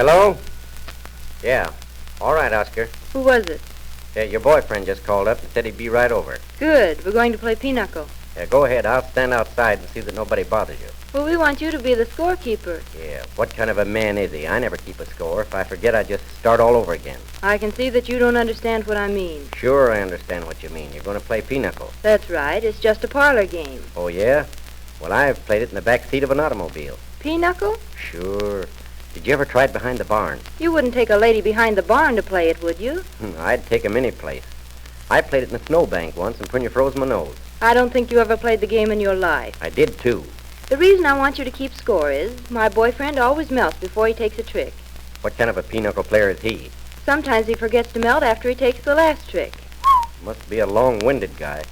Hello? Yeah. All right, Oscar. Who was it? Yeah, your boyfriend just called up and said he'd be right over. Good. We're going to play Pinochle. Yeah, go ahead. I'll stand outside and see that nobody bothers you. Well, we want you to be the scorekeeper. Yeah, what kind of a man is he? I never keep a score. If I forget, I just start all over again. I can see that you don't understand what I mean. Sure, I understand what you mean. You're going to play Pinochle. That's right. It's just a parlor game. Oh, yeah? Well, I've played it in the back seat of an automobile. Pinochle? Sure. Did you ever try it behind the barn? You wouldn't take a lady behind the barn to play it, would you? I'd take 'em any place. I played it in a snowbank once and pretty froze my nose. I don't think you ever played the game in your life. I did, too. The reason I want you to keep score is my boyfriend always melts before he takes a trick. What kind of a Pinochle player is he? Sometimes he forgets to melt after he takes the last trick. Must be a long-winded guy.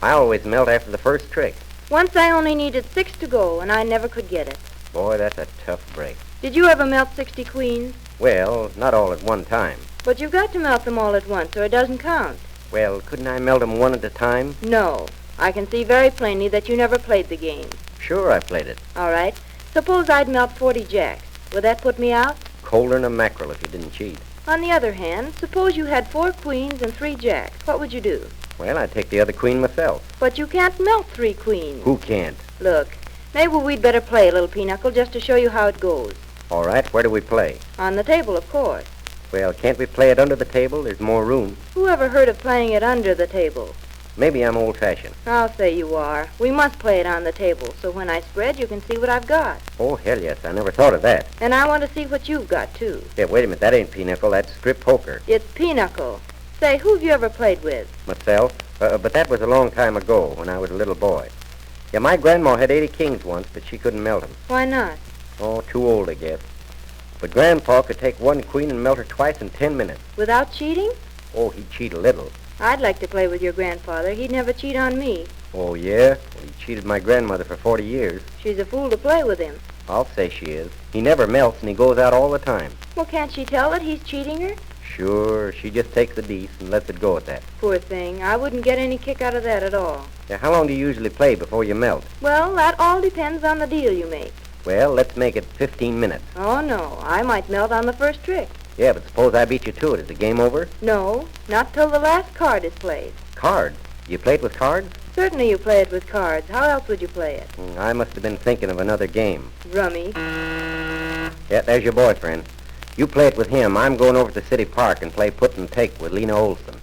I always melt after the first trick. Once I only needed 6 to go, and I never could get it. Boy, that's a tough break. Did you ever melt 60 queens? Well, not all at one time. But you've got to melt them all at once, or it doesn't count. Well, couldn't I melt 'em one at a time? No. I can see very plainly that you never played the game. Sure, I played it. All right. Suppose I'd melt 40 jacks. Would that put me out? Colder than a mackerel if you didn't cheat. On the other hand, suppose you had 4 queens and 3 jacks. What would you do? Well, I'd take the other queen myself. But you can't melt 3 queens. Who can't? Look, maybe we'd better play a little Pinochle just to show you how it goes. All right, where do we play? On the table, of course. Well, can't we play it under the table? There's more room. Who ever heard of playing it under the table? Maybe I'm old-fashioned. I'll say you are. We must play it on the table, so when I spread, you can see what I've got. Oh, hell yes, I never thought of that. And I want to see what you've got, too. Yeah, wait a minute, that ain't Pinochle, that's strip poker. It's Pinochle. Say, who've you ever played with? Myself? But that was a long time ago, when I was a little boy. Yeah, my grandma had 80 kings once, but she couldn't melt 'em. Why not? Oh, too old, I guess. But Grandpa could take one queen and melt her twice in 10 minutes. Without cheating? Oh, he'd cheat a little. I'd like to play with your grandfather. He'd never cheat on me. Oh, yeah? Well, he cheated my grandmother for 40 years. She's a fool to play with him. I'll say she is. He never melts, and he goes out all the time. Well, can't she tell that he's cheating her? Sure, she just takes the deuce and lets it go at that. Poor thing. I wouldn't get any kick out of that at all. Yeah, how long do you usually play before you melt? Well, that all depends on the deal you make. Well, let's make it 15 minutes. Oh, no. I might melt on the first trick. Yeah, but suppose I beat you to it. Is the game over? No, not till the last card is played. Cards? You play it with cards? Certainly you play it with cards. How else would you play it? I must have been thinking of another game. Rummy. Yeah, there's your boyfriend. You play it with him. I'm going over to the city park and play put and take with Lena Olson.